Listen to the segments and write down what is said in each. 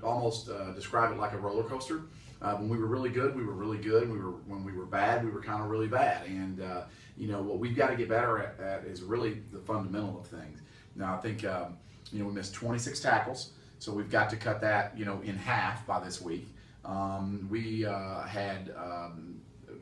almost describe it like a roller coaster. When we were really good, we were really good. When we were bad, we were kind of really bad. And what we've got to get better at is really the fundamental of things. Now I think we missed 26 tackles, so we've got to cut that in half by this week. We had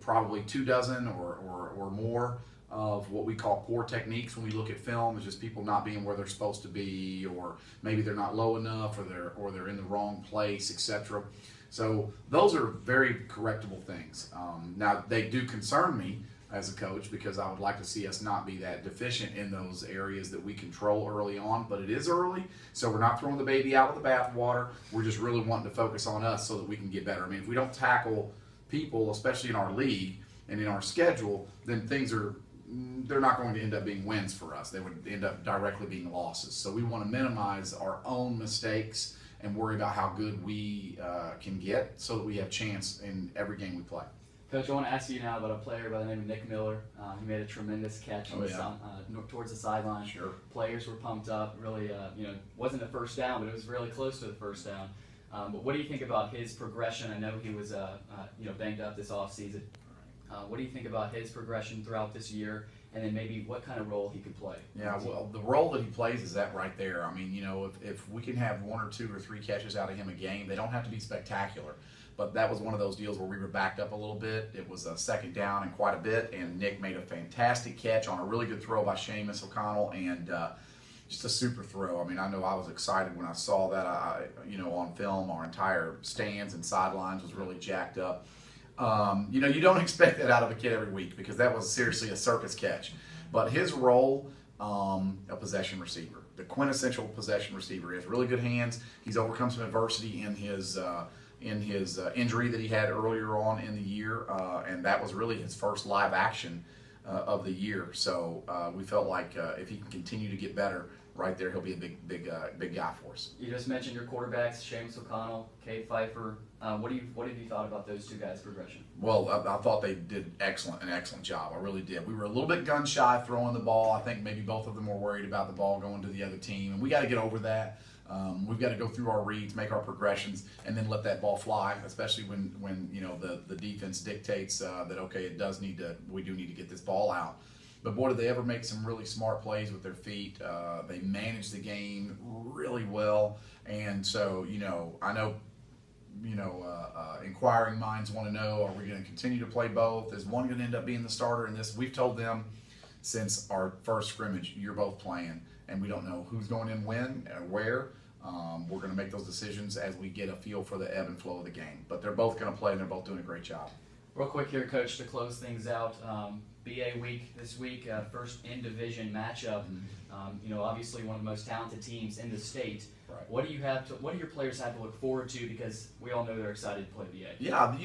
probably 24 or more of what we call poor techniques when we look at film. It's just people not being where they're supposed to be, or maybe they're not low enough, or they're in the wrong place, etc. So those are very correctable things. Now they do concern me as a coach, because I would like to see us not be that deficient in those areas that we control early on, but it is early, so we're not throwing the baby out with the bathwater. We're just really wanting to focus on us so that we can get better. I mean, if we don't tackle people, especially in our league and in our schedule, then they're not going to end up being wins for us. They would end up directly being losses. So we want to minimize our own mistakes and worry about how good we can get, so that we have chance in every game we play. Coach, I want to ask you now about a player by the name of Nick Miller. He made a tremendous catch towards the sideline. Sure. Players were pumped up. Really, wasn't a first down, but it was really close to the first down. But what do you think about his progression? I know he was banged up this offseason. What do you think about his progression throughout this year, and then maybe what kind of role he could play? Yeah, well, the role that he plays is that right there. I mean, if we can have 1 or 2 or 3 catches out of him a game, they don't have to be spectacular. But that was one of those deals where we were backed up a little bit. It was a second down and quite a bit, and Nick made a fantastic catch on a really good throw by Seamus O'Connell, and just a super throw. I mean, I know I was excited when I saw that. On film, our entire stands and sidelines was really jacked up. You don't expect that out of a kid every week, because that was seriously a circus catch. But his role, a possession receiver, the quintessential possession receiver. He has really good hands. He's overcome some adversity in his injury that he had earlier on in the year, and that was really his first live action of the year. So we felt like if he can continue to get better, right there, he'll be a big guy for us. You just mentioned your quarterbacks, Seamus O'Connell, Kay Pfeiffer. What have you thought about those two guys' progression? Well, I thought they did an excellent job. I really did. We were a little bit gun shy throwing the ball. I think maybe both of them were worried about the ball going to the other team, and we got to get over that. We've got to go through our reads, make our progressions, and then let that ball fly, especially when the defense dictates that, okay, we do need to get this ball out. But boy, did they ever make some really smart plays with their feet. They managed the game really well, and so I know inquiring minds want to know, are we going to continue to play both? Is one going to end up being the starter in this? We've told them since our first scrimmage, you're both playing, and we don't know who's going in when and where. We're going to make those decisions as we get a feel for the ebb and flow of the game. But they're both going to play, and they're both doing a great job. Real quick here, Coach, to close things out. BA week this week, first in-division matchup. Obviously one of the most talented teams in the state. Right. What do your players have to look forward to? Because we all know they're excited to play BA. Yeah,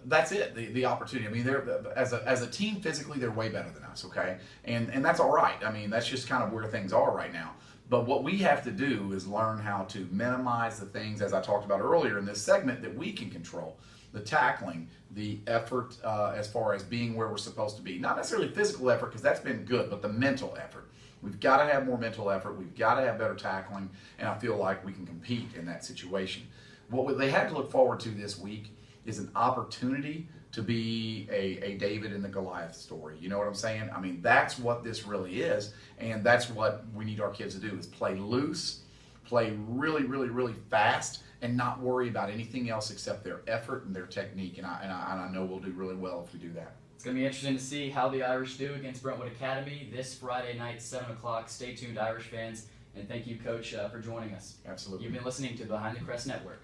that's it. The opportunity. I mean, they're as a team physically, they're way better than us. Okay, and that's all right. I mean, that's just kind of where things are right now. But what we have to do is learn how to minimize the things, as I talked about earlier in this segment, that we can control. The tackling, the effort as far as being where we're supposed to be. Not necessarily physical effort, because that's been good, but the mental effort. We've got to have more mental effort. We've got to have better tackling, and I feel like we can compete in that situation. What they had to look forward to this week is an opportunity to be a David and the Goliath story. You know what I'm saying? I mean, that's what this really is, and that's what we need our kids to do, is play loose, play really, really, really fast, and not worry about anything else except their effort and their technique. And I know we'll do really well if we do that. It's going to be interesting to see how the Irish do against Brentwood Academy this Friday night, 7 o'clock. Stay tuned, Irish fans. And thank you, Coach, for joining us. Absolutely. You've been listening to Behind the Crest Network.